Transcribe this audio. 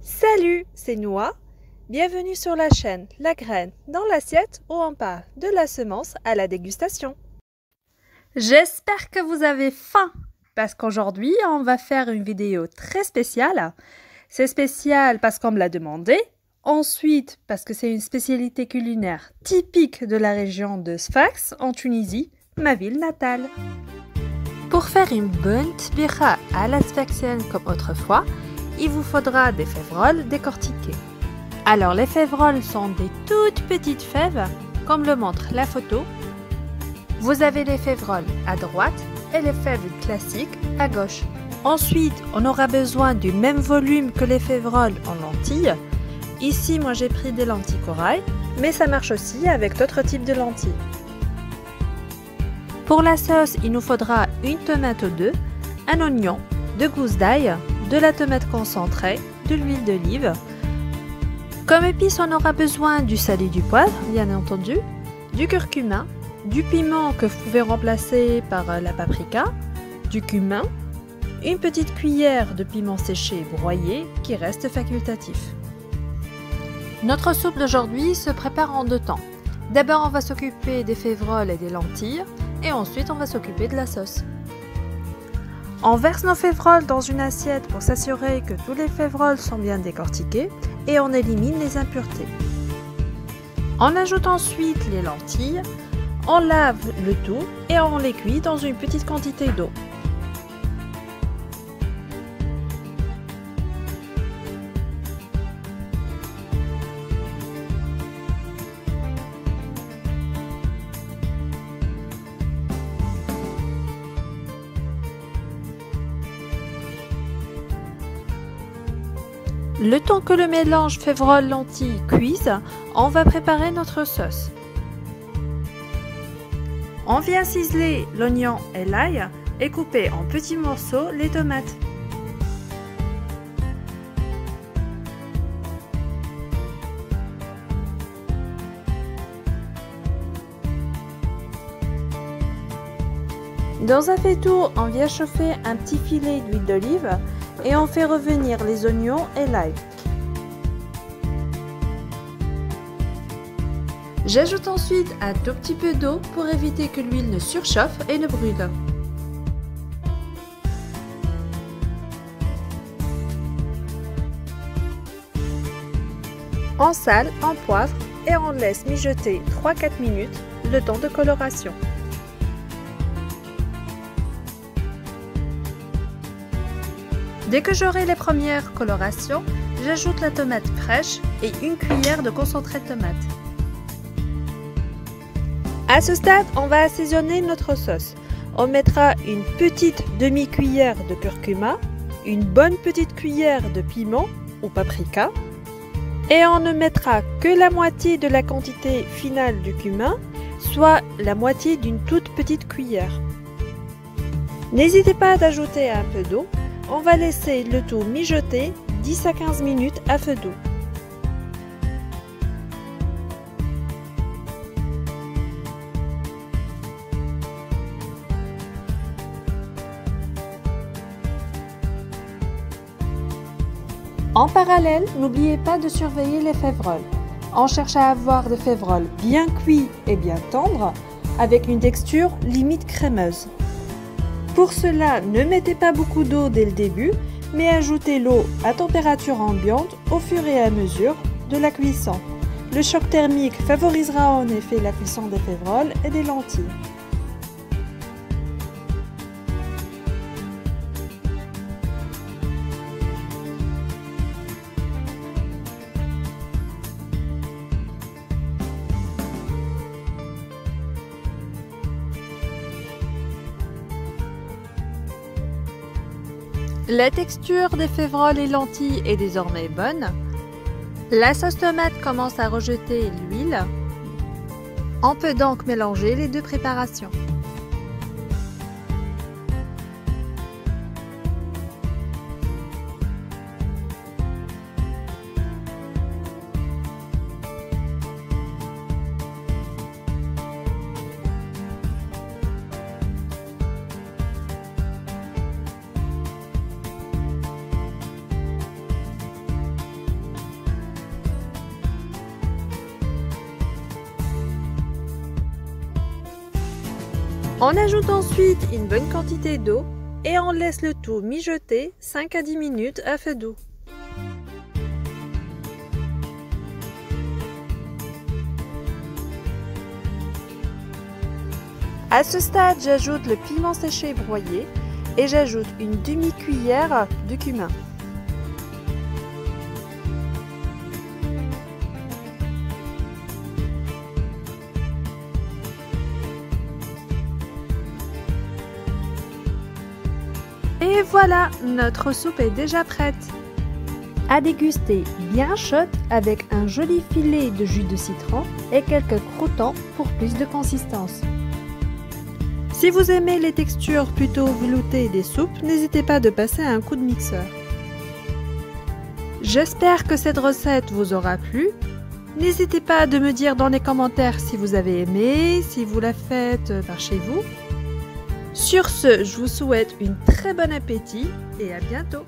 Salut, c'est Noah. Bienvenue sur la chaîne La Graine dans l'assiette où on parle de la semence à la dégustation. J'espère que vous avez faim parce qu'aujourd'hui on va faire une vidéo très spéciale. C'est spécial parce qu'on me l'a demandé. Ensuite parce que c'est une spécialité culinaire typique de la région de Sfax en Tunisie, ma ville natale. Pour faire une bonne tbikha à la sfaxienne comme autrefois, il vous faudra des févroles décortiquées. Alors les févroles sont des toutes petites fèves, comme le montre la photo. Vous avez les févroles à droite et les fèves classiques à gauche. Ensuite, on aura besoin du même volume que les févroles en lentilles. Ici, moi j'ai pris des lentilles corail, mais ça marche aussi avec d'autres types de lentilles. Pour la sauce, il nous faudra une tomate ou deux, un oignon, 2 gousses d'ail, de la tomate concentrée, de l'huile d'olive. Comme épices, on aura besoin du sel et du poivre, bien entendu, du curcuma, du piment que vous pouvez remplacer par la paprika, du cumin, une petite cuillère de piment séché broyé qui reste facultatif. Notre soupe d'aujourd'hui se prépare en 2 temps. D'abord, on va s'occuper des févroles et des lentilles, et ensuite on va s'occuper de la sauce. On verse nos févroles dans une assiette pour s'assurer que tous les févroles sont bien décortiqués et on élimine les impuretés. On ajoute ensuite les lentilles, on lave le tout et on les cuit dans une petite quantité d'eau. Le temps que le mélange févrole-lentilles cuise, on va préparer notre sauce. On vient ciseler l'oignon et l'ail et couper en petits morceaux les tomates. Dans un faitout, on vient chauffer un petit filet d'huile d'olive et on fait revenir les oignons et l'ail. J'ajoute ensuite un tout petit peu d'eau pour éviter que l'huile ne surchauffe et ne brûle. On sale, on poivre et on laisse mijoter 3-4 minutes, le temps de coloration. Dès que j'aurai les premières colorations, j'ajoute la tomate fraîche et une cuillère de concentré de tomate. À ce stade, on va assaisonner notre sauce. On mettra une petite demi-cuillère de curcuma, une bonne petite cuillère de piment ou paprika et on ne mettra que la moitié de la quantité finale du cumin, soit la moitié d'une toute petite cuillère. N'hésitez pas d'ajouter un peu d'eau. On va laisser le tout mijoter 10 à 15 minutes à feu doux. En parallèle, n'oubliez pas de surveiller les févroles. On cherche à avoir des févroles bien cuits et bien tendres, avec une texture limite crémeuse. Pour cela, ne mettez pas beaucoup d'eau dès le début, mais ajoutez l'eau à température ambiante au fur et à mesure de la cuisson. Le choc thermique favorisera en effet la cuisson des févroles et des lentilles. La texture des févroles et lentilles est désormais bonne. La sauce tomate commence à rejeter l'huile. On peut donc mélanger les deux préparations. On ajoute ensuite une bonne quantité d'eau et on laisse le tout mijoter 5 à 10 minutes à feu doux. À ce stade, j'ajoute le piment séché broyé et j'ajoute une demi-cuillère de cumin. Et voilà, notre soupe est déjà prête. À déguster bien chaude avec un joli filet de jus de citron et quelques croûtons pour plus de consistance. Si vous aimez les textures plutôt veloutées des soupes, n'hésitez pas de passer un coup de mixeur. J'espère que cette recette vous aura plu. N'hésitez pas de me dire dans les commentaires si vous avez aimé, si vous la faites par chez vous. Sur ce, je vous souhaite une très bon appétit et à bientôt.